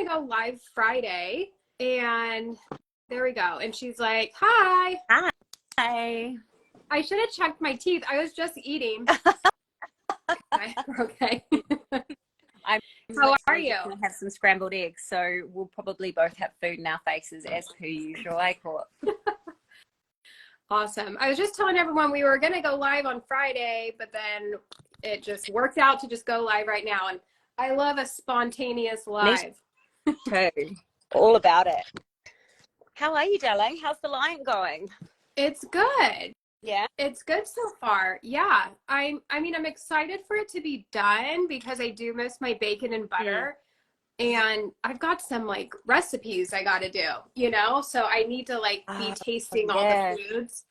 go live Friday, and there we go. And she's like, hi. Hi. I should have checked my teeth. I was just eating. Okay. I'm How are literally you? just gonna have some scrambled eggs, so we'll probably both have food in our faces as per usual. I thought. Awesome. I was just telling everyone we were going to go live on Friday, but then it just worked out to just go live right now. And I love a spontaneous live. Me too. All about it. How are you, darling? How's the lion going? It's good. Yeah. It's good so far. Yeah. I mean, I'm excited for it to be done because I do miss my bacon and butter. And I've got some like recipes I got to do, so I need to like be tasting all the foods.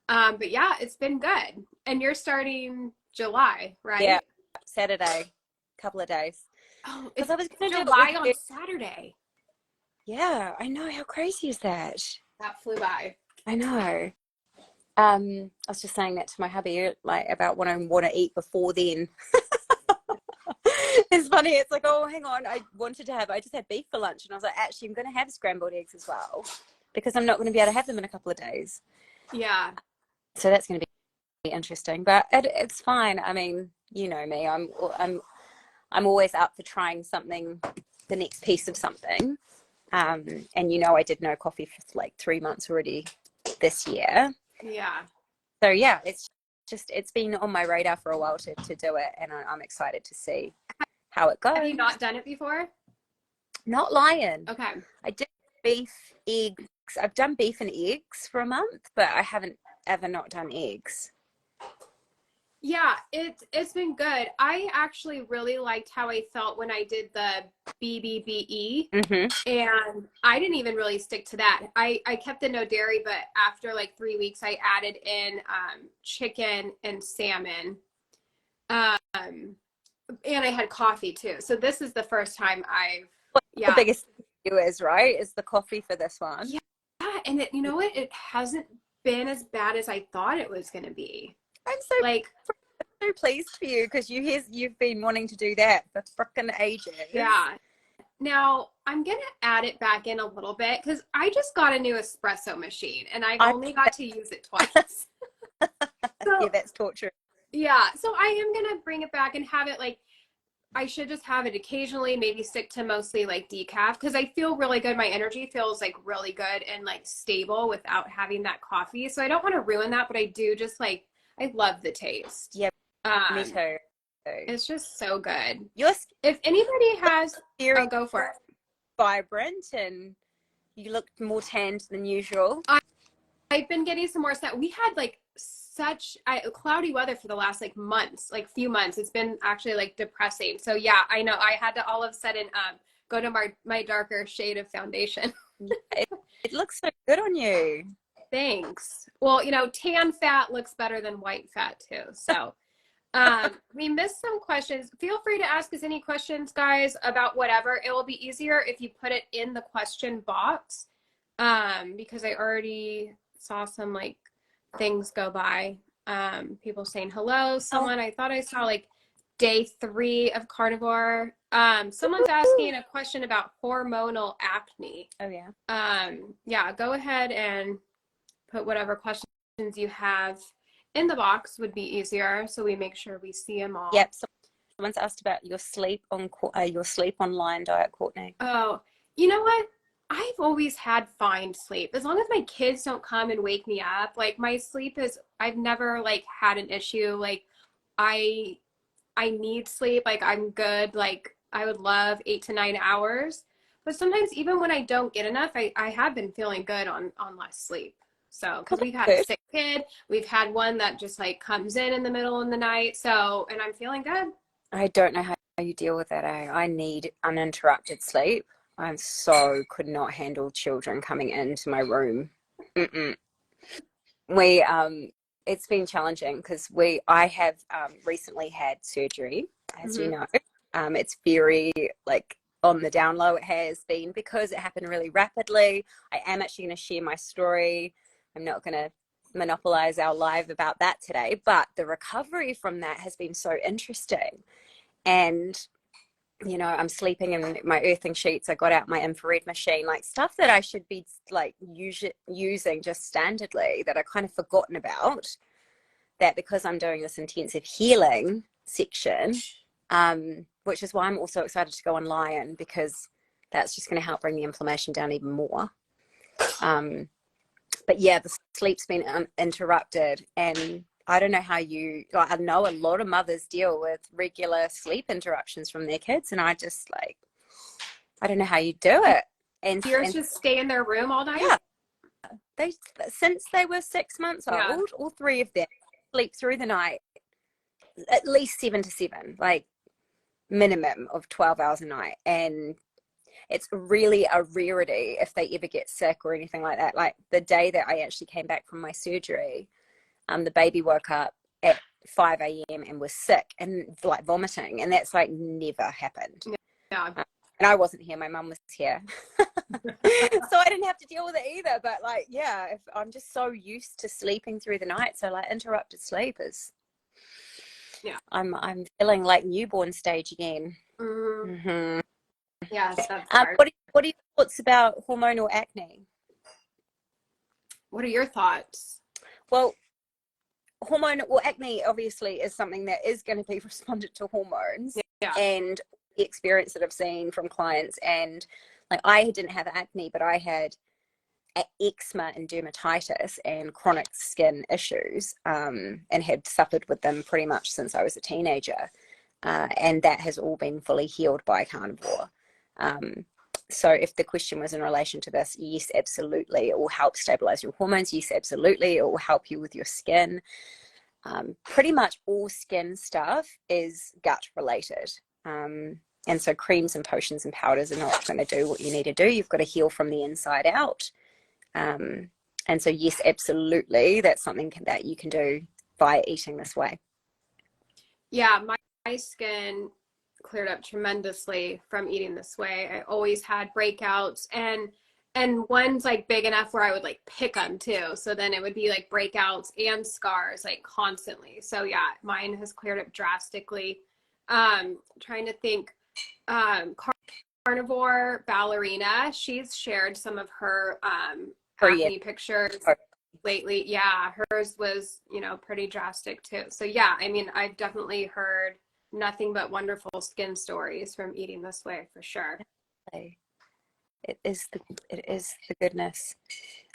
But yeah, it's been good. And you're starting July, right? Yeah, Saturday, couple of days. Oh, it's I was gonna July on Saturday. Yeah, I know. How crazy is that? That flew by. I know. I was just saying that to my hubby, like about what I want to eat before then. It's funny. It's like, oh, hang on. I just had beef for lunch, and I was like, actually, I'm going to have scrambled eggs as well because I'm not going to be able to have them in a couple of days. Yeah. So that's going to be interesting, but it's fine. I mean, you know me. I'm always up for trying something, the next piece of something. And I did no coffee for like 3 months already this year. Yeah. So yeah, it's been on my radar for a while to do it, and I'm excited to see how it goes. Have you not done it before? Not lying. Okay. I did beef, eggs. I've done beef and eggs for a month, but I haven't ever not done eggs. Yeah, it's been good. I actually really liked how I felt when I did the BBBE, and I didn't even really stick to that. I kept the no dairy, but after like 3 weeks, I added in chicken and salmon, and I had coffee too. So this is the first time The biggest thing for you is the coffee for this one. Yeah, and it hasn't been as bad as I thought it was going to be. I'm so pleased for you because you've been wanting to do that for frickin' ages. Yeah. Now I'm gonna add it back in a little bit because I just got a new espresso machine and I've only got to use it twice. Yeah, that's torture. Yeah, so I am gonna bring it back and have it like I should just have it occasionally, maybe stick to mostly like decaf because I feel really good. My energy feels like really good and like stable without having that coffee. So I don't want to ruin that, but I do just like I love the taste. Yeah, me too. It's just so good. If anybody has, go for it. Vibrant, and you look more tanned than usual. I've been getting some more stuff. We had like such cloudy weather for the last like months, like few months. It's been actually like depressing. So yeah, I know I had to all of a sudden go to my darker shade of foundation. It looks so good on you. Thanks. Well, tan fat looks better than white fat too. So we missed some questions. Feel free to ask us any questions, guys, about whatever. It will be easier if you put it in the question box because I already saw some like things go by. People saying hello. Someone I thought I saw like day 3 of Carnivore. Someone's asking a question about hormonal acne. Oh yeah. Yeah, go ahead and put whatever questions you have in the box would be easier so we make sure we see them all. Yep. Someone's asked about your sleep online diet, Courtney. Oh, you know what? I've always had fine sleep. As long as my kids don't come and wake me up, like my sleep I've never like had an issue. Like I need sleep. Like I'm good. Like I would love 8 to 9 hours. But sometimes even when I don't get enough, I have been feeling good on less sleep. So, because we've had a sick kid, we've had one that just like comes in the middle of the night. So, and I'm feeling good. I don't know how you deal with that. I need uninterrupted sleep. Could not handle children coming into my room. It's been challenging because I have recently had surgery, as you know. It's very like on the down low. It has been because it happened really rapidly. I am actually going to share my story. I'm not going to monopolize our live about that today, but the recovery from that has been so interesting. And you know, I'm sleeping in my earthing sheets. I got out my infrared machine, like stuff that I should be like using just standardly that I kind of forgotten about, that because I'm doing this intensive healing section, which is why I'm also excited to go on Lion, because that's just going to help bring the inflammation down even more. But yeah, the sleep's been interrupted, and I don't know how you, like, I know a lot of mothers deal with regular sleep interruptions from their kids, and I just like, I don't know how you do it. And Yours just stay in their room all night? Yeah, they, since they were 6 months old, all three of them sleep through the night at least 7 to 7, like minimum of 12 hours a night. And it's really a rarity if they ever get sick or anything like that. Like the day that I actually came back from my surgery, the baby woke up at 5 a.m. and was sick and like vomiting, and that's like never happened. Yeah. And I wasn't here, my mum was here. So I didn't have to deal with it either. But like, yeah, if I'm just so used to sleeping through the night, so like interrupted sleep is, yeah, I'm feeling like newborn stage again. Mm-hmm. Yes, that's what are your thoughts about hormonal acne? What are your thoughts? Well, acne obviously is something that is going to be responded to hormones. Yeah. And the experience that I've seen from clients, and like I didn't have acne, but I had eczema and dermatitis and chronic skin issues, and had suffered with them pretty much since I was a teenager, and that has all been fully healed by Carnivore. So if the question was in relation to this, yes, absolutely, it will help stabilize your hormones. Yes, absolutely, it will help you with your skin. Pretty much all skin stuff is gut related. And so creams and potions and powders are not going to do what you need to do. You've got to heal from the inside out. And so, yes, absolutely, that's something that you can do by eating this way. Yeah, my skin cleared up tremendously from eating this way. I always had breakouts, and one's like big enough where I would like pick them too. So then it would be like breakouts and scars like constantly. So yeah, mine has cleared up drastically. Trying to think, Carnivore ballerina, she's shared some of her acne pictures lately. Yeah, hers was, pretty drastic too. So yeah, I mean, I've definitely heard nothing but wonderful skin stories from eating this way for sure. It is the goodness.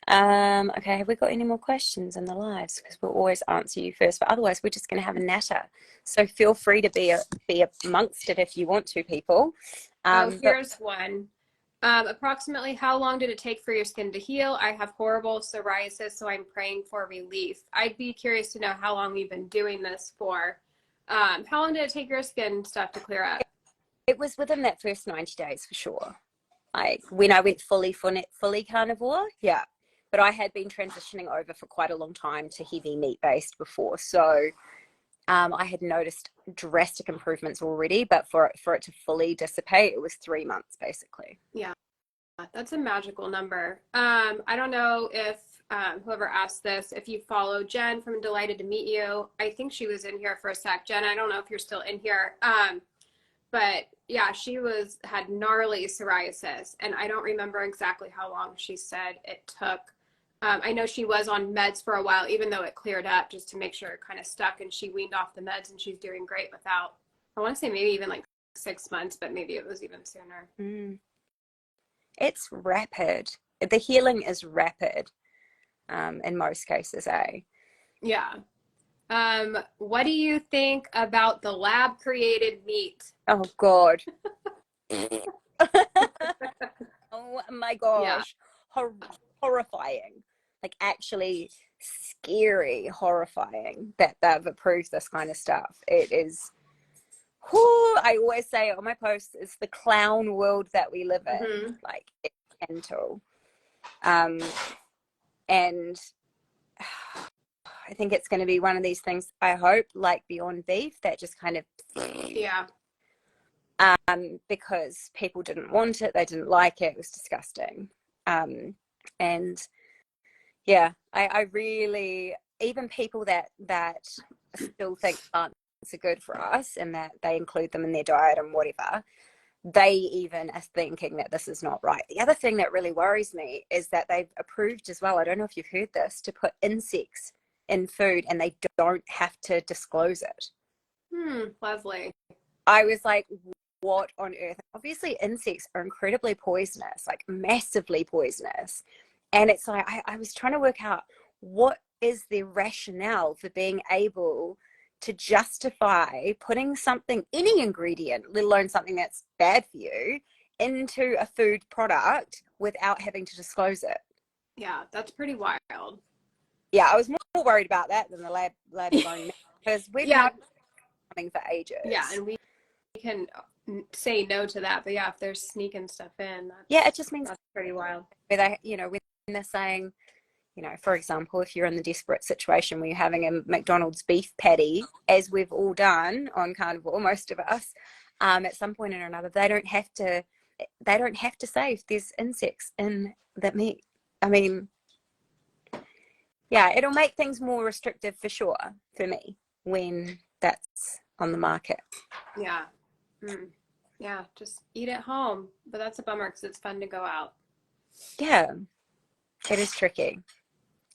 Okay, have we got any more questions in the lives? Because we'll always answer you first, but otherwise we're just going to have a natter. So feel free to be amongst it if you want to, people. Here's one. Approximately how long did it take for your skin to heal? I have horrible psoriasis, so I'm praying for relief. I'd be curious to know how long you've been doing this for. How long did it take your skin stuff to clear up? It was within that first 90 days for sure. Like when I went fully carnivore, yeah. But I had been transitioning over for quite a long time to heavy meat based before. So I had noticed drastic improvements already, but for it to fully dissipate, it was 3 months basically. Yeah, that's a magical number. I don't know if whoever asked this, if you follow Jen from Delighted to Meet You. I think she was in here for a sec. Jen, I don't know if you're still in here. But yeah, she had gnarly psoriasis, and I don't remember exactly how long she said it took. I know she was on meds for a while, even though it cleared up, just to make sure it kind of stuck, and she weaned off the meds, and she's doing great without, I want to say maybe even like 6 months, but maybe it was even sooner. It's rapid. The healing is rapid, in most cases, eh? Yeah. What do you think about the lab created meat? Oh God. Oh my gosh. Yeah. Horrifying. Like actually scary, horrifying that they've approved this kind of stuff. It is, I always say on my posts, it's the clown world that we live in. Like it's mental. And I think it's going to be one of these things, I hope, like Beyond Beef, that just kind of, yeah. Because people didn't want it, they didn't like it, it was disgusting. And yeah, I really, even people that still think plants are good for us and that they include them in their diet and whatever, they even are thinking that this is not right. The other thing that really worries me is that they've approved as well, I don't know if you've heard this, to put insects in food and they don't have to disclose it. Lovely. I was like, what on earth? Obviously, insects are incredibly poisonous, like massively poisonous. And it's like, I was trying to work out what is the rationale for being able to justify putting something, any ingredient, let alone something that's bad for you, into a food product without having to disclose it. Yeah, that's pretty wild. Yeah, I was more worried about that than the lab grown, because we've Yeah, known coming for ages. yeah, and we can say no to that, but yeah, if they're sneaking stuff in, Yeah, it just means that's pretty wild. where they, when they're saying, for example, if you're in the desperate situation where you're having a McDonald's beef patty, as we've all done on Carnivore, most of us, at some point or another, they don't have to say if there's insects in that meat. I mean, yeah, it'll make things more restrictive for sure for me when that's on the market. Yeah. Yeah, just eat at home. But that's a bummer because it's fun to go out. Yeah, it is tricky.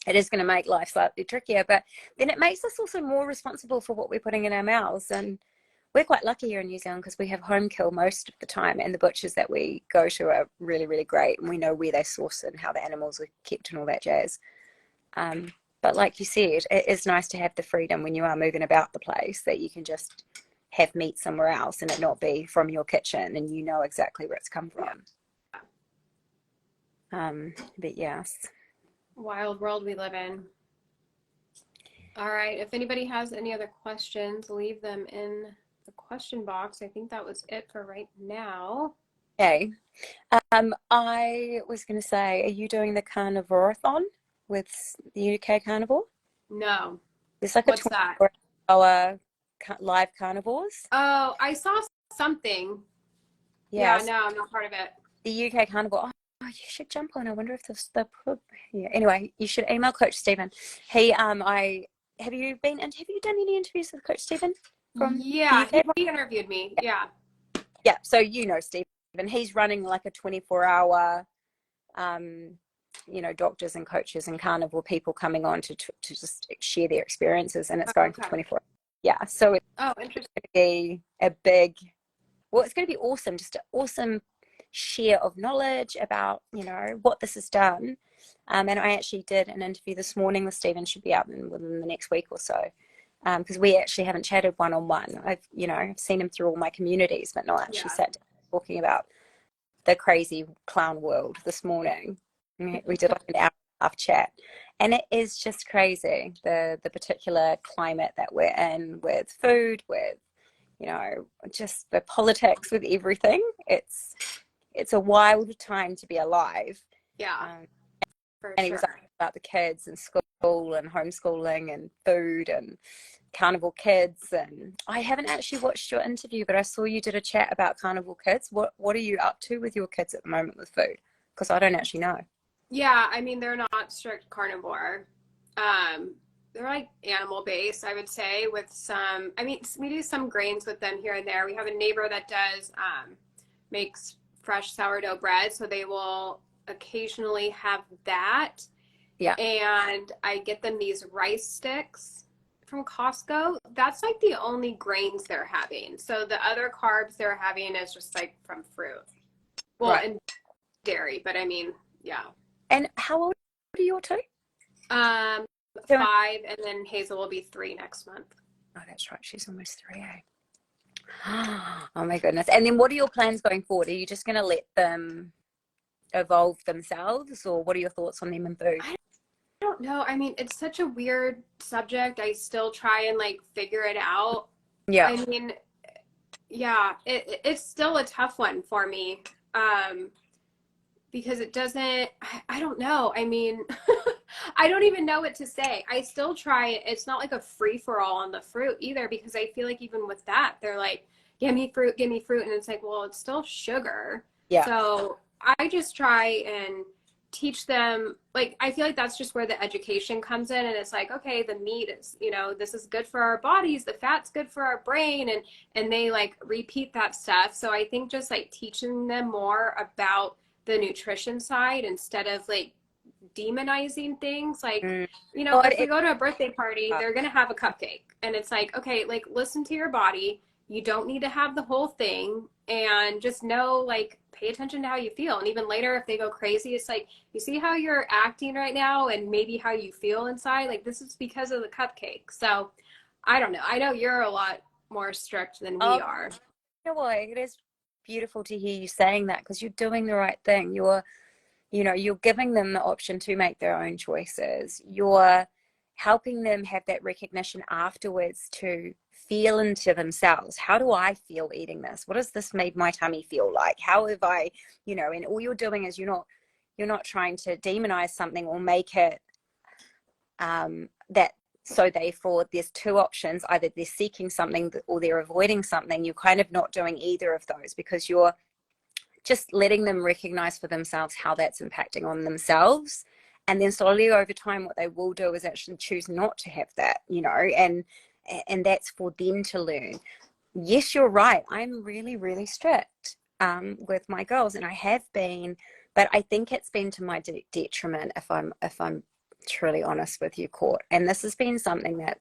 It is going to make life slightly trickier, but then it makes us also more responsible for what we're putting in our mouths. And we're quite lucky here in New Zealand because we have home kill most of the time, and the butchers that we go to are really, really great, and we know where they source and how the animals are kept and all that jazz. But like you said, it is nice to have the freedom when you are moving about the place that you can just have meat somewhere else and it not be from your kitchen and you know exactly where it's come from. But yes. Wild world we live in. All right. If anybody has any other questions, leave them in the question box. I think that was it for right now. Okay. I was going to say, are you doing the Carnivore-a-thon with the UK Carnivore? No. There's like What's a that? 24-hour live carnivores. Oh, I saw something. Yeah, Yeah, no, I'm not part of it. the UK Carnivore. Oh, you should jump on. I wonder if the yeah. Anyway, you should email Coach Stephen. He have you done any interviews with Coach Stephen from the Yeah, UK? he interviewed me. Yeah. Yeah, so Stephen. He's running like a 24-hour doctors and coaches and carnivore people coming on to just share their experiences, and it's going for 24 hours. Yeah, so it's Interesting. going to be a big, it's going to be awesome, just an awesome share of knowledge about what this has done. And I actually did an interview this morning with Stephen, should be out within the next week or so, because we actually haven't chatted one-on-one. I've seen him through all my communities, but not actually sat down talking about the crazy clown world this morning. We did like an hour and a half chat, and it is just crazy, the particular climate that we're in with food, with just the politics, with everything. It's a wild time to be alive. Yeah, for and sure. he was asking about the kids and school and homeschooling and food and Carnival Kids. And I haven't actually watched your interview, but I saw you did a chat about Carnival Kids. What are you up to with your kids at the moment with food? Because I don't actually know. Yeah, I mean, they're not strict carnivore. They're like animal based, I would say, with some, I mean, we do some grains with them here and there. We have a neighbor that does, makes fresh sourdough bread, so they will occasionally have that. Yeah. And I get them these rice sticks from Costco. That's like the only grains they're having. So the other carbs they're having is just like from fruit. Well, right. And dairy, but I mean, yeah. And how old are your two? 5, and then Hazel will be 3 next month. Oh, that's right. She's almost 3, eh? Oh my goodness. And then what are your plans going forward? Are you just going to let them evolve themselves, or what are your thoughts on them and food? I don't know. I mean, it's such a weird subject. I still try and like figure it out. Yeah. I mean, yeah, it's still a tough one for me. Because it doesn't, I don't know. I mean, I don't even know what to say. I still try it. It's not like a free for all on the fruit either, because I feel like even with that, they're like, give me fruit. And it's like, well, it's still sugar. Yeah. So I just try and teach them, like, I feel like that's just where the education comes in. And it's like, okay, the meat is, you know, this is good for our bodies, the fat's good for our brain, and they like repeat that stuff. So I think just like teaching them more about the nutrition side instead of like demonizing things. Like, Mm. you know, God, if we go to a birthday party, they're going to have a cupcake. And it's like, okay, like listen to your body. You don't need to have the whole thing, and just know, like, pay attention to how you feel. And even later, if they go crazy, it's like, you see how you're acting right now and maybe how you feel inside? Like, this is because of the cupcake. So I don't know. I know you're a lot more strict than we oh, are. you know what? It is beautiful to hear you saying that because you're doing the right thing. You're giving them the option to make their own choices. You're helping them have that recognition afterwards to feel into themselves. How do I feel eating this? What does this make my tummy feel like? How have I, and all you're doing is you're not trying to demonize something or make it that so therefore there's two options, either they're seeking something or they're avoiding something. You're kind of not doing either of those because you're just letting them recognize for themselves how that's impacting on themselves. And then slowly over time, what they will do is actually choose not to have that, and that's for them to learn. Yes, you're right. I'm really, really strict with my girls, and I have been, but I think it's been to my detriment if I'm truly honest with you, Court. And this has been something that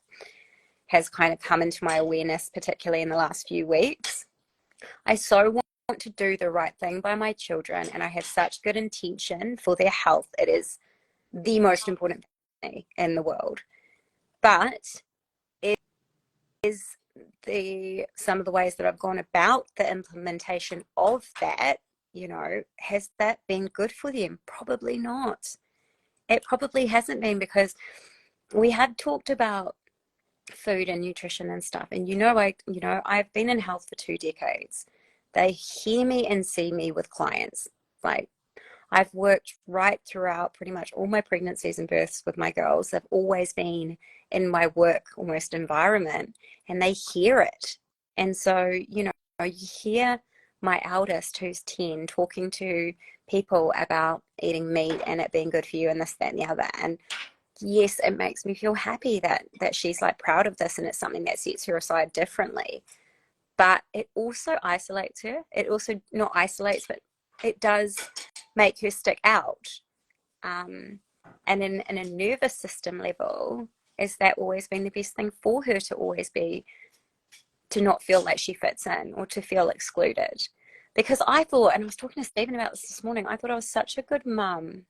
has kind of come into my awareness, particularly in the last few weeks. I so want to do the right thing by my children, and I have such good intention for their health. It is the most important thing in the world. But it is some of the ways that I've gone about the implementation of that, has that been good for them? Probably not. It probably hasn't been, because we have talked about food and nutrition and stuff. And I've been in health for 2 decades. They hear me and see me with clients. Like, I've worked right throughout pretty much all my pregnancies and births with my girls. They've always been in my work almost environment, and they hear it. And so, you hear my eldest, who's 10, talking to people about eating meat and it being good for you and this, that, and the other. And yes, it makes me feel happy that she's like proud of this, and it's something that sets her aside differently. But it also isolates her. It also not isolates, but it does make her stick out. And in a nervous system level, is that always been the best thing for her, to always be, to not feel like she fits in or to feel excluded? Because I thought, and I was talking to Stephen about this morning, I thought I was such a good mum.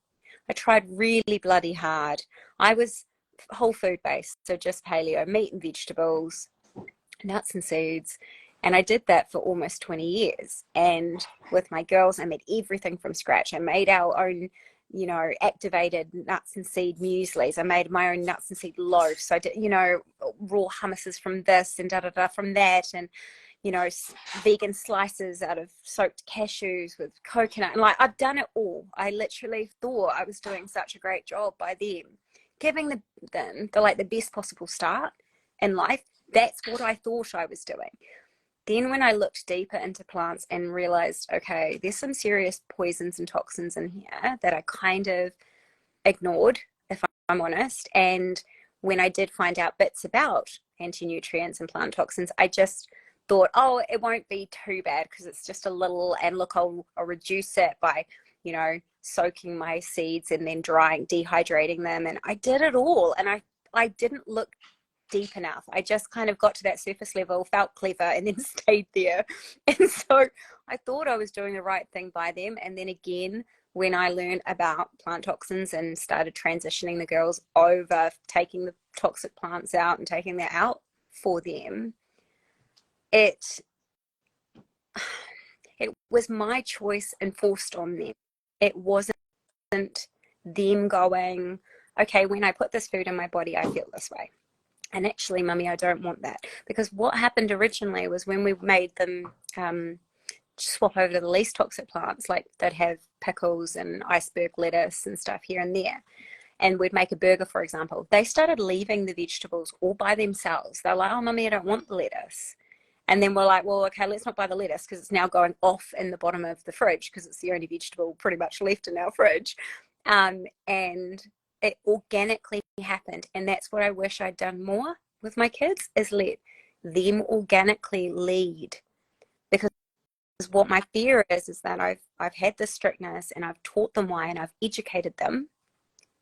I tried really bloody hard. I was whole food based, so just paleo, meat and vegetables, nuts and seeds. And I did that for almost 20 years. And with my girls, I made everything from scratch. I made our own, activated nuts and seed mueslis. I made my own nuts and seed loaves. So I did, raw hummuses from this and da-da-da from that. And, vegan slices out of soaked cashews with coconut. And like, I've done it all. I literally thought I was doing such a great job by them, giving them the best possible start in life. That's what I thought I was doing. Then when I looked deeper into plants and realized, okay, there's some serious poisons and toxins in here that I kind of ignored, if I'm honest. And when I did find out bits about anti-nutrients and plant toxins, I just thought, oh, it won't be too bad because it's just a little, and look, I'll reduce it by, soaking my seeds and then dehydrating them. And I did it all. And I didn't look deep enough. I just kind of got to that surface level, felt clever, and then stayed there. And so I thought I was doing the right thing by them. And then again, when I learned about plant toxins and started transitioning the girls over, taking the toxic plants out and taking that out for them, it was my choice enforced on them. It wasn't them going, okay, when I put this food in my body, I feel this way. And actually, Mummy, I don't want that. Because what happened originally was when we made them swap over to the least toxic plants, like they'd have pickles and iceberg lettuce and stuff here and there, and we'd make a burger, for example, they started leaving the vegetables all by themselves. They're like, oh, Mummy, I don't want the lettuce. And then we're like, well, okay, let's not buy the lettuce because it's now going off in the bottom of the fridge because it's the only vegetable pretty much left in our fridge. And it organically happened. And that's what I wish I'd done more with my kids, is let them organically lead. Because what my fear is that I've had this strictness and I've taught them why and I've educated them,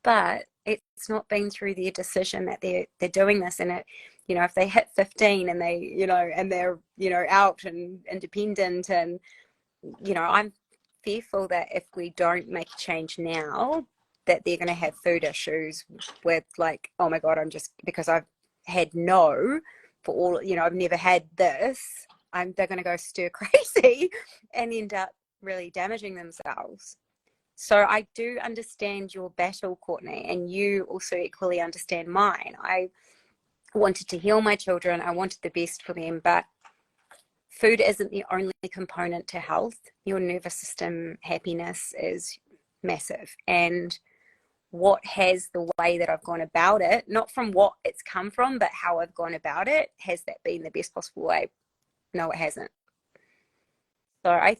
but it's not been through their decision that they're doing this. And it, you know, if they hit 15 and they, you know, and they're, you know, out and independent, and, you know, I'm fearful that if we don't make a change now, that they're going to have food issues with, like, oh my God, I'm just, because I've had no for all, you know, I've never had this, they're going to go stir crazy and end up really damaging themselves. So I do understand your battle, Courtney, and you also equally understand mine. I wanted to heal my children. I wanted the best for them, but food isn't the only component to health. Your nervous system happiness is massive. And what has the way that I've gone about it, not from what it's come from, but how I've gone about it, has that been the best possible way? No, it hasn't. So I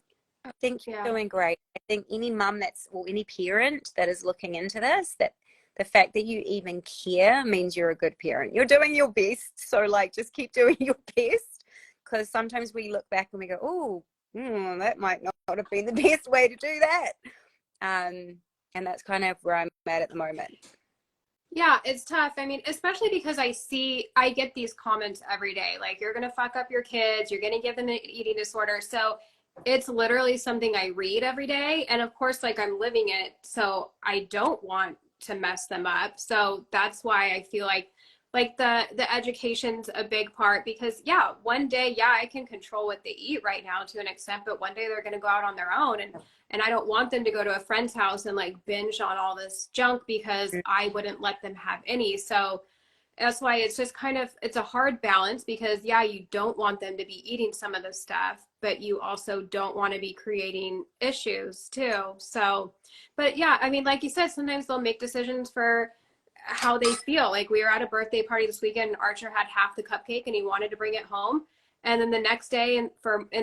think you're doing great. I think any mum or any parent that is looking into this, that the fact that you even care means you're a good parent. You're doing your best. So, like, just keep doing your best, because sometimes we look back and we go, oh, that might not have been the best way to do that. And that's kind of where I'm at the moment. Yeah, it's tough. I mean, especially because I get these comments every day, like, you're going to fuck up your kids, you're going to give them an eating disorder. So it's literally something I read every day. And of course, like, I'm living it. So I don't want to mess them up. So that's why I feel like the education's a big part, because yeah, one day, yeah, I can control what they eat right now to an extent, but one day they're going to go out on their own, and I don't want them to go to a friend's house and like binge on all this junk because I wouldn't let them have any. So that's why it's just kind of, it's a hard balance, because yeah, you don't want them to be eating some of this stuff, but you also don't want to be creating issues too. So, but yeah, I mean, like you said, sometimes they'll make decisions for how they feel. Like, we were at a birthday party this weekend and Archer had half the cupcake and he wanted to bring it home. And then the next day in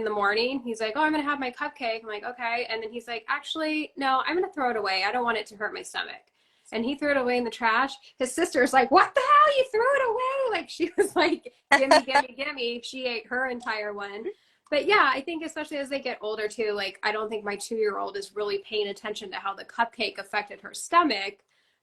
the morning, he's like, oh, I'm going to have my cupcake. I'm like, okay. And then he's like, actually, no, I'm going to throw it away. I don't want it to hurt my stomach. And he threw it away in the trash. His sister's like, what the hell? You threw it away? Like, she was like, gimme, gimme, gimme. She ate her entire one. But yeah, I think especially as they get older too, like, I don't think my 2-year-old is really paying attention to how the cupcake affected her stomach.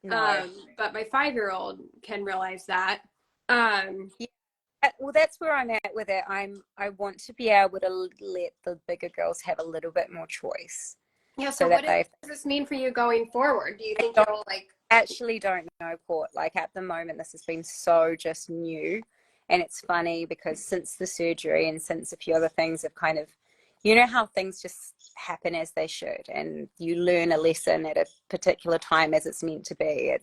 No. But my 5-year-old can realize that. Yeah. Well, that's where I'm at with it. I want to be able to let the bigger girls have a little bit more choice. Yeah, So so that what does this mean for you going forward? Do you think you'll like... Actually don't know, Court. Like, at the moment, this has been so just new. And it's funny because since the surgery and since a few other things have kind of, you know how things just happen as they should, and you learn a lesson at a particular time as it's meant to be.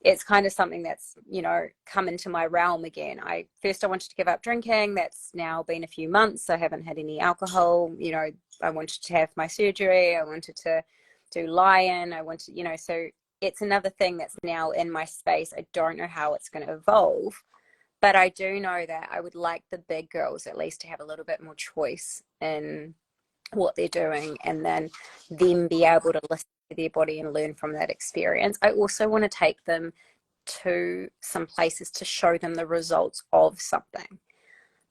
It's kind of something that's, you know, come into my realm again. I wanted to give up drinking. That's now been a few months. I haven't had any alcohol. You know, I wanted to have my surgery. I wanted to do Lion. I wanted, you know, so it's another thing that's now in my space. I don't know how it's going to evolve, but I do know that I would like the big girls at least to have a little bit more choice in what they're doing, and then them be able to listen to their body and learn from that experience. I also want to take them to some places to show them the results of something,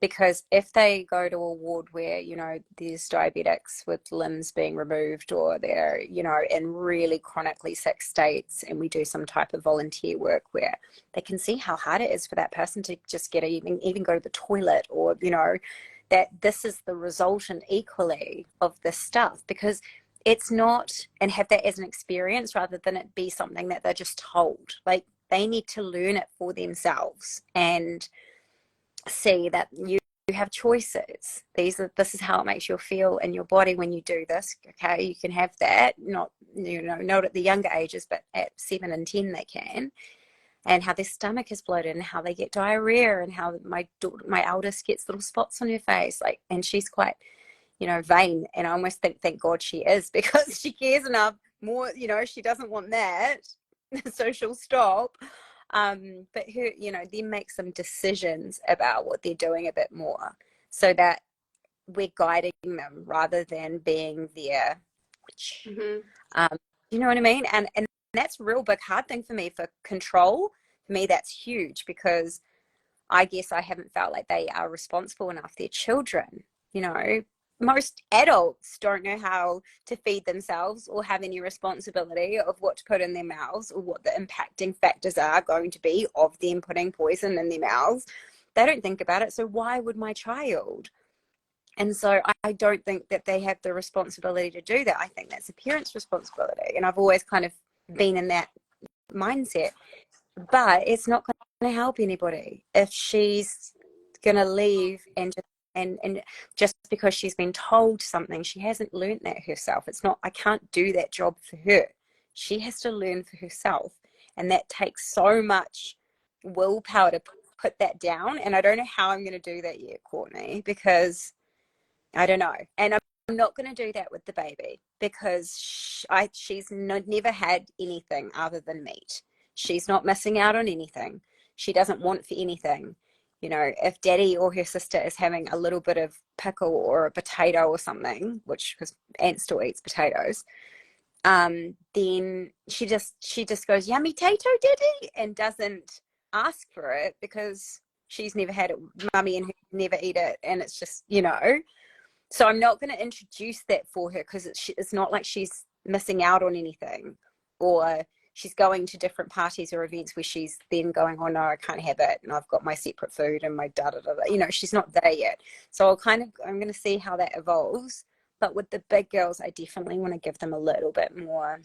because if they go to a ward where, you know, there's diabetics with limbs being removed, or they're, you know, in really chronically sick states, and we do some type of volunteer work where they can see how hard it is for that person to just get even go to the toilet, or, you know, that this is the resultant equally of this stuff, because it's not, and have that as an experience rather than it be something that they're just told. Like, they need to learn it for themselves and see that you have choices. This is how it makes you feel in your body when you do this. Okay, you can have that, not, you know, not at the younger ages, but at 7 and 10 they can. And how their stomach is bloated, and how they get diarrhea, and how my eldest gets little spots on her face, like, and she's quite, you know, vain, and I almost think, thank God she is, because she cares enough more, you know, she doesn't want that, so she'll stop. But her, you know, then make some decisions about what they're doing a bit more, so that we're guiding them rather than being their witch. Mm-hmm. You know what I mean? And that's a real big hard thing for me. For control, for me, that's huge, because I guess I haven't felt like they are responsible enough. They're children, you know. Most adults don't know how to feed themselves or have any responsibility of what to put in their mouths, or what the impacting factors are going to be of them putting poison in their mouths. They don't think about it. So why would my child? And so I don't think that they have the responsibility to do that. I think that's a parent's responsibility. And I've always kind of been in that mindset. But it's not going to help anybody if she's going to leave and just because she's been told something, she hasn't learned that herself. It's not, I can't do that job for her. She has to learn for herself. And that takes so much willpower to put that down. And I don't know how I'm going to do that yet, Courtney, because I don't know. And I'm not going to do that with the baby, because she's never had anything other than meat. She's not missing out on anything. She doesn't want for anything. You know, if daddy or her sister is having a little bit of pickle or a potato or something, which, because Aunt still eats potatoes, then she just goes, yummy tato, daddy, and doesn't ask for it, because she's never had it. Mummy and her never eat it. And it's just, you know, so I'm not going to introduce that for her, because it's not like she's missing out on anything, or she's going to different parties or events where she's then going, oh no, I can't have it, and I've got my separate food and my da da da. You know, she's not there yet. So I'm going to see how that evolves. But with the big girls, I definitely want to give them a little bit more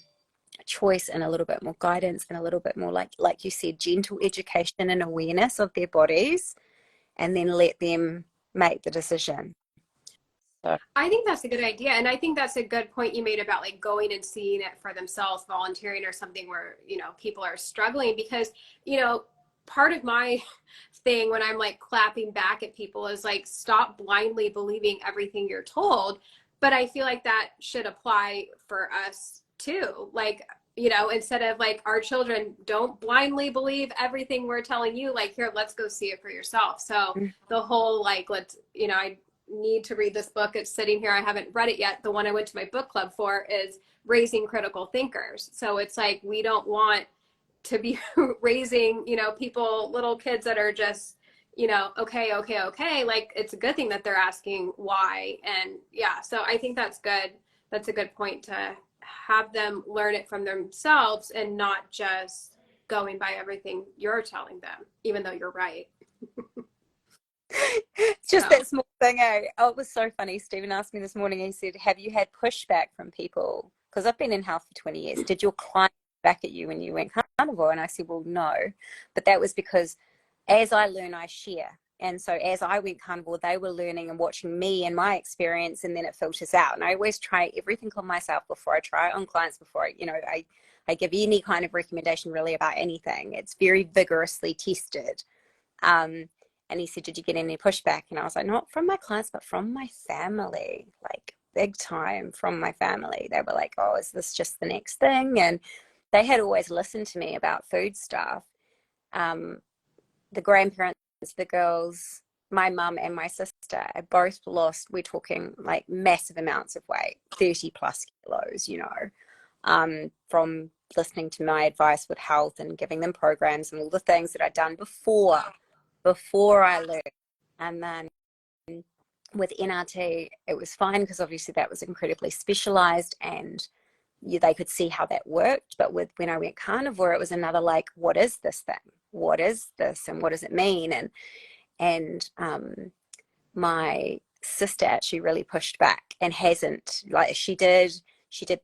choice and a little bit more guidance and a little bit more, like you said, gentle education and awareness of their bodies, and then let them make the decision. So. I think that's a good idea. And I think that's a good point you made about like going and seeing it for themselves, volunteering or something where, you know, people are struggling. Because, you know, part of my thing when I'm like clapping back at people is like, stop blindly believing everything you're told. But I feel like that should apply for us too. Like, you know, instead of like our children, don't blindly believe everything we're telling you, like, here, let's go see it for yourself. So the whole like, let's, you know, I need to read this book. It's sitting here. I haven't read it yet. The one I went to my book club for is Raising Critical Thinkers. So it's like, we don't want to be raising, you know, people, little kids that are just, you know, okay. Like, it's a good thing that they're asking why. And yeah, so I think that's good. That's a good point, to have them learn it from themselves and not just going by everything you're telling them, even though you're right. Just So. that small thing, eh? Oh, it was so funny. Stephen asked me this morning, he said, have you had pushback from people? Because I've been in health for 20 years. Did your client back at you when you went carnivore? And I said, well, no. But that was because as I learn, I share. And so as I went carnivore, they were learning and watching me and my experience, and then it filters out. And I always try everything on myself before I try it on clients, before I give any kind of recommendation really about anything. It's very vigorously tested. And he said, did you get any pushback? And I was like, not from my clients, but from my family, like big time from my family. They were like, oh, is this just the next thing? And they had always listened to me about food stuff. The grandparents, the girls, my mum and my sister had both lost, we're talking like massive amounts of weight, 30 plus kilos, you know, from listening to my advice with health and giving them programs and all the things that I'd done before I learned. And then with NRT, it was fine, because obviously that was incredibly specialized, and they could see how that worked. But when I went carnivore, it was another like, what is this thing? What is this? And what does it mean? And my sister actually really pushed back, and hasn't, like she did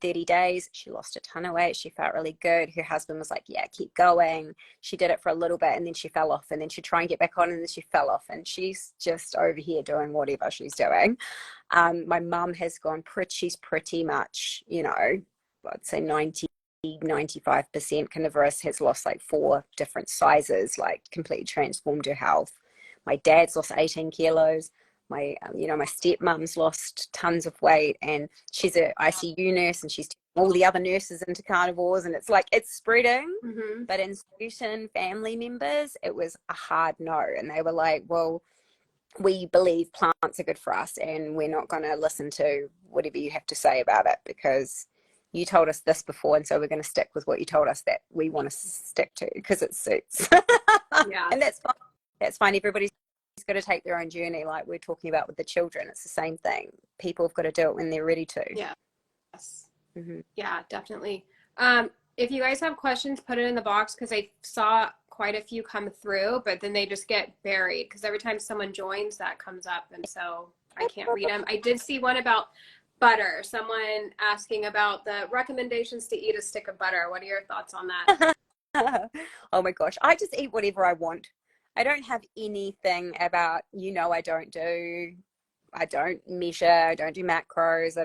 30 days. She lost a ton of weight. She felt really good. Her husband was like, yeah, keep going. She did it for a little bit, and then she fell off, and then she'd try and get back on, and then she fell off, and she's just over here doing whatever she's doing. My mum has gone she's pretty much, you know, I'd say 95% carnivorous, has lost like 4 different sizes, like completely transformed her health. My dad's lost 18 kilos. My my stepmom's lost tons of weight, and she's a ICU nurse, and she's taking all the other nurses into carnivores, and it's like, it's spreading. Mm-hmm. But in certain family members, it was a hard no, and they were like, well, we believe plants are good for us, and we're not going to listen to whatever you have to say about it, because you told us this before, and so we're going to stick with what you told us that we want to stick to because it suits. Yeah. And that's fine. That's fine. Everybody's got to take their own journey, like we're talking about with the children. It's the same thing. People have got to do it when they're ready to. Yeah. Yes. Mm-hmm. Yeah, definitely. If you guys have questions, put it in the box because I saw quite a few come through, but then they just get buried because every time someone joins, that comes up, and so I can't read them. I did see one about butter. Someone asking about the recommendations to eat a stick of butter. What are your thoughts on that? Oh my gosh, I just eat whatever I want. I don't have anything about, I don't measure, I don't do macros, I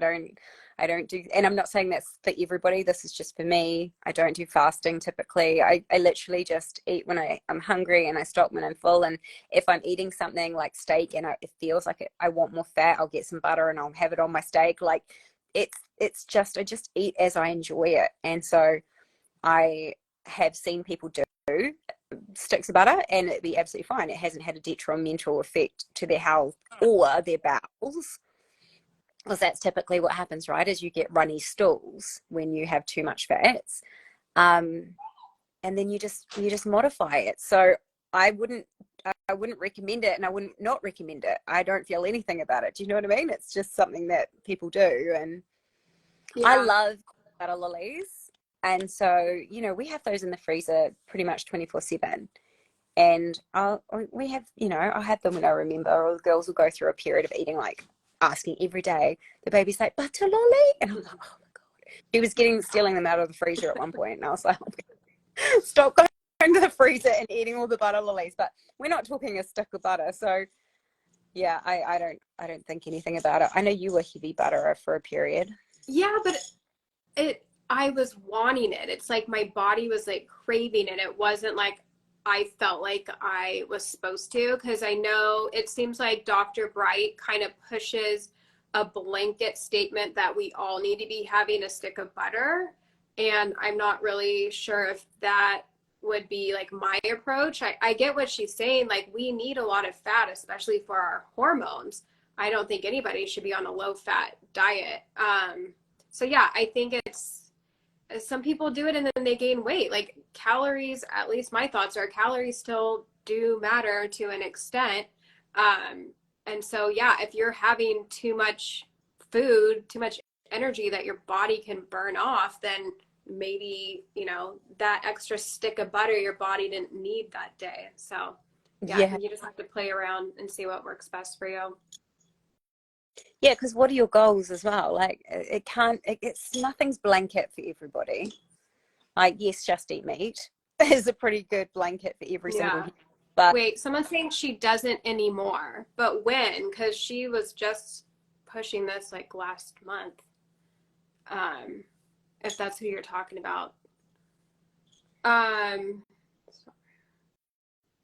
don't do, and I'm not saying that's for everybody, this is just for me. I don't do fasting typically. I literally just eat when I'm hungry, and I stop when I'm full. And if I'm eating something like steak and it feels like I want more fat, I'll get some butter and I'll have it on my steak. Like it's just, I just eat as I enjoy it. And so I have seen people do sticks of butter and it'd be absolutely fine. It hasn't had a detrimental effect to their health or their bowels, because that's typically what happens, right? Is you get runny stools when you have too much fats, and then you just modify it. So I wouldn't recommend it, and I wouldn't not recommend it. I don't feel anything about it. Do you know what I mean? It's just something that people do, and I love butter lilies. And so, we have those in the freezer pretty much 24/7. And I'll have them when I remember, or the girls will go through a period of eating, like asking every day. The baby's like, butter lolly? And I'm like, oh my God. She was stealing them out of the freezer at one point. And I was like, stop going to the freezer and eating all the butter lollies. But we're not talking a stick of butter. So yeah, I don't think anything about it. I know you were heavy butterer for a period. Yeah, but I was wanting it. It's like my body was like craving it. It wasn't like I felt like I was supposed to, because I know it seems like Dr. Bright kind of pushes a blanket statement that we all need to be having a stick of butter. And I'm not really sure if that would be like my approach. I get what she's saying. Like, we need a lot of fat, especially for our hormones. I don't think anybody should be on a low fat diet. So yeah, I think some people do it and then they gain weight. Like, calories, at least my thoughts are, calories still do matter to an extent. And so, yeah, if you're having too much food, too much energy that your body can burn off, then maybe, that extra stick of butter your body didn't need that day. So, yeah, I think you just have to play around and see what works best for you. Yeah, because what are your goals as well? Like, it's nothing's blanket for everybody. Like, yes, just eat meat is a pretty good blanket for every single. But wait, someone's saying she doesn't anymore, but when? Because she was just pushing this like last month. If that's who you're talking about.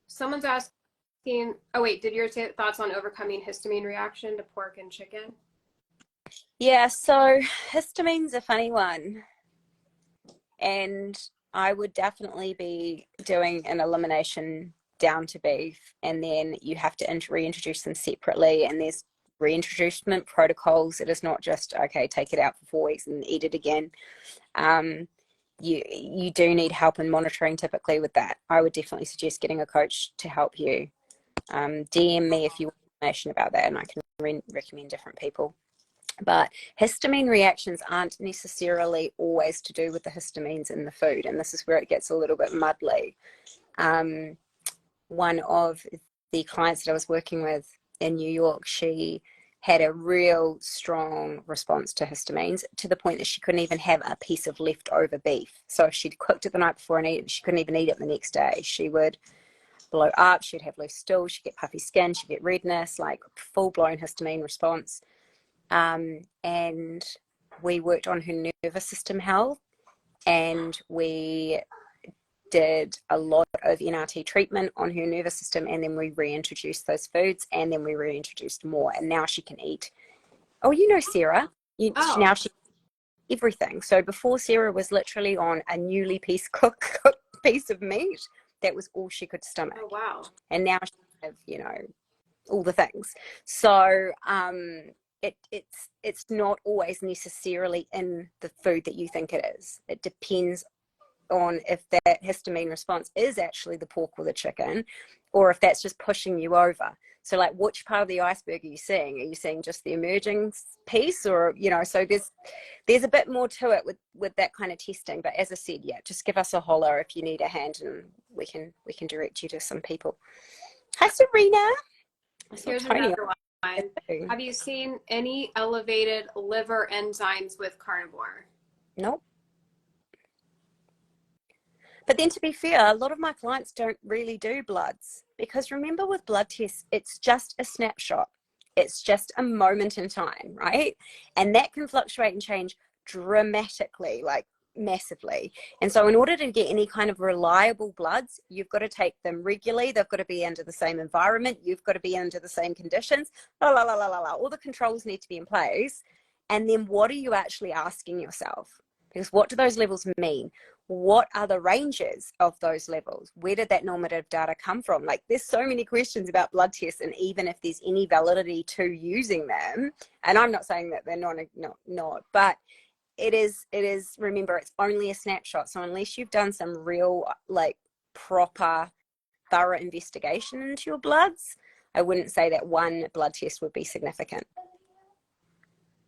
Someone's asking, oh wait, did your thoughts on overcoming histamine reaction to pork and chicken? Yeah, so histamine's a funny one. And I would definitely be doing an elimination down to beef, and then you have to reintroduce them separately, and there's reintroducement protocols. It is not just, okay, take it out for 4 weeks and eat it again. You do need help in monitoring typically with that. I would definitely suggest getting a coach to help you. DM me if you want information about that, and I can recommend different people. But histamine reactions aren't necessarily always to do with the histamines in the food, and this is where it gets a little bit muddly. One of the clients that I was working with in New York, she had a real strong response to histamines, to the point that she couldn't even have a piece of leftover beef. So if she'd cooked it the night before and she couldn't even eat it the next day. She would blow up, she'd have loose stool, she'd get puffy skin, she'd get redness, like full-blown histamine response. And we worked on her nervous system health, and we did a lot of NRT treatment on her nervous system, and then we reintroduced those foods, and then we reintroduced more, and now she can eat. Oh, Sarah. Now she everything. So before, Sarah was literally on a newly cooked piece of meat. That was all she could stomach. Oh, wow. And now she have, all the things. So it's not always necessarily in the food that you think it is. It depends on if that histamine response is actually the pork or the chicken, or if that's just pushing you over. So like, which part of the iceberg are you seeing? Are you seeing just the emerging piece, or, you know, so there's a bit more to it with that kind of testing. But as I said, yeah, just give us a holler if you need a hand, and we can direct you to some people. Hi, Serena. Here's another one. Have you seen any elevated liver enzymes with carnivore? Nope. But then, to be fair, a lot of my clients don't really do bloods, because remember, with blood tests, it's just a snapshot. It's just a moment in time, right? And that can fluctuate and change dramatically, like massively. And so in order to get any kind of reliable bloods, you've got to take them regularly. They've got to be under the same environment. You've got to be under the same conditions. All the controls need to be in place. And then what are you actually asking yourself? Because what do those levels mean? What are the ranges of those levels? Where did that normative data come from? Like, there's so many questions about blood tests, and even if there's any validity to using them, and I'm not saying that they're not, but it is, remember, it's only a snapshot. So unless you've done some real, like, proper, thorough investigation into your bloods, I wouldn't say that one blood test would be significant.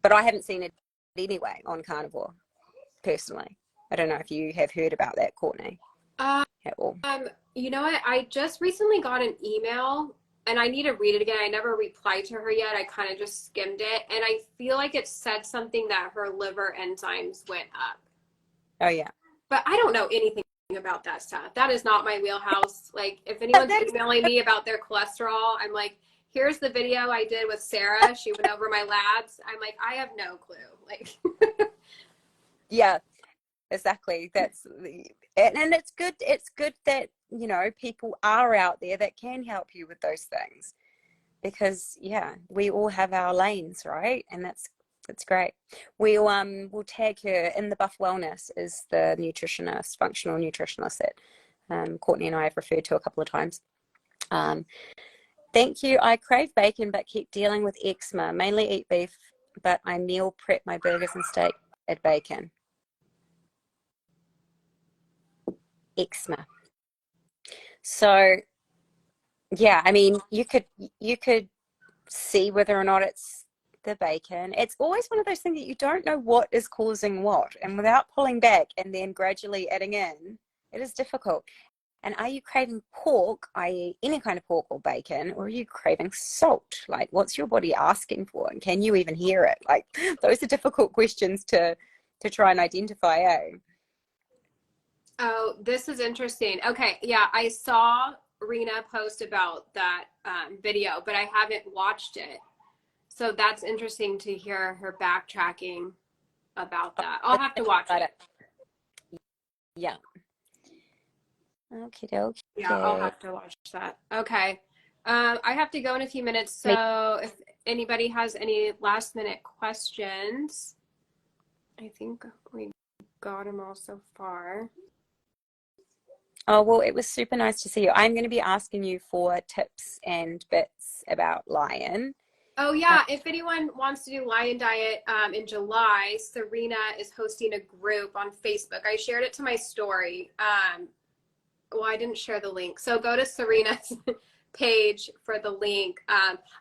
But I haven't seen it anyway on Carnivore, personally. I don't know if you have heard about that, Courtney, at all. You know what? I just recently got an email, and I need to read it again. I never replied to her yet. I kind of just skimmed it, and I feel like it said something that her liver enzymes went up. Oh, yeah. But I don't know anything about that stuff. That is not my wheelhouse. Like, if anyone's emailing me about their cholesterol, I'm like, here's the video I did with Sarah. She went over my labs. I'm like, I have no clue. Like, yeah. Exactly. That's and it's good. It's good that, you know, people are out there that can help you with those things, because yeah, we all have our lanes, right? And that's great. We'll tag her in the Buff Wellness, is the nutritionist, functional nutritionist that Courtney and I have referred to a couple of times. Thank you. I crave bacon but keep dealing with eczema. Mainly eat beef, but I meal prep my burgers and steak at bacon. Eczema. So yeah, I mean, you could see whether or not it's the bacon. It's always one of those things that you don't know what is causing what, and without pulling back and then gradually adding in, it is difficult. And are you craving pork, i.e. any kind of pork or bacon, or are you craving salt? Like, what's your body asking for, and can you even hear it? Like, those are difficult questions to try and identify, eh? oh, this is interesting. Okay, yeah, I saw Rena post about that video, but I haven't watched it. So that's interesting to hear her backtracking about that. I'll have to watch it. Yeah. Okay, okay. Yeah, I'll have to watch that. Okay. I have to go in a few minutes, so if anybody has any last minute questions, I think we got them all so far. Oh, well, it was super nice to see you. I'm going to be asking you for tips and bits about Lion. Oh, yeah. If anyone wants to do Lion Diet in July, Serena is hosting a group on Facebook. I shared it to my story. Well, I didn't share the link. So go to Serena's page for the link.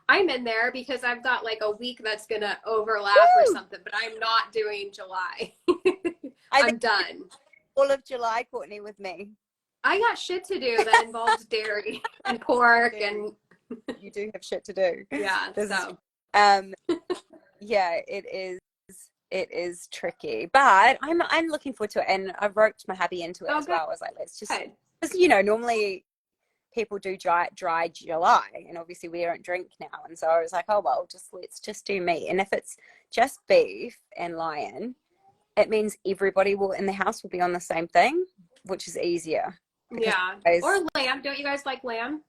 I'm in there because I've got like a week that's going to overlap or something, but I'm not doing July. I'm done. All of July, Courtney, with me. I got shit to do that involves dairy and pork, and you do have shit to do. Yeah. So yeah, it is tricky, but I'm looking forward to it, and I roped my hubby into it as well. I was like, let's just, because, you know, normally people do dry July, and obviously we don't drink now, and so I was like, oh well, let's just do meat. And if it's just beef and Lion, it means everybody in the house will be on the same thing, which is easier. Yeah. Or lamb. Don't you guys like lamb?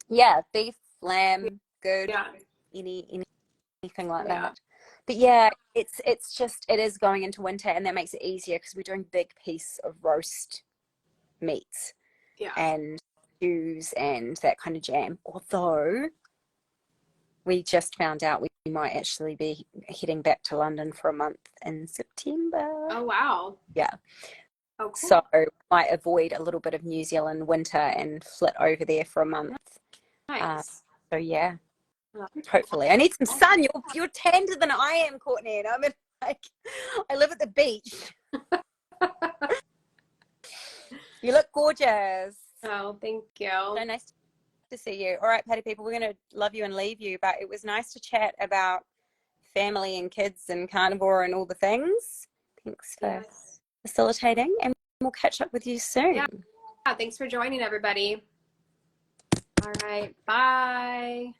Yeah, beef, lamb, good. Yeah. Anything like that. But yeah, it is going into winter, and that makes it easier because we're doing big piece of roast meats. Yeah. And stews and that kind of jam. Although we just found out we might actually be heading back to London for a month in September. Oh, wow. Yeah. Oh, cool. So might avoid a little bit of New Zealand winter and flit over there for a month. Nice. So yeah, hopefully. I need some sun. You're tanner than I am, Courtney. And I'm in, like, I live at the beach. You look gorgeous. Oh, thank you. So nice to see you. All right, Patty people, we're going to love you and leave you, but it was nice to chat about family and kids and carnivore and all the things. Thanks for facilitating, and we'll catch up with you soon. Yeah, thanks for joining, everybody. All right, bye.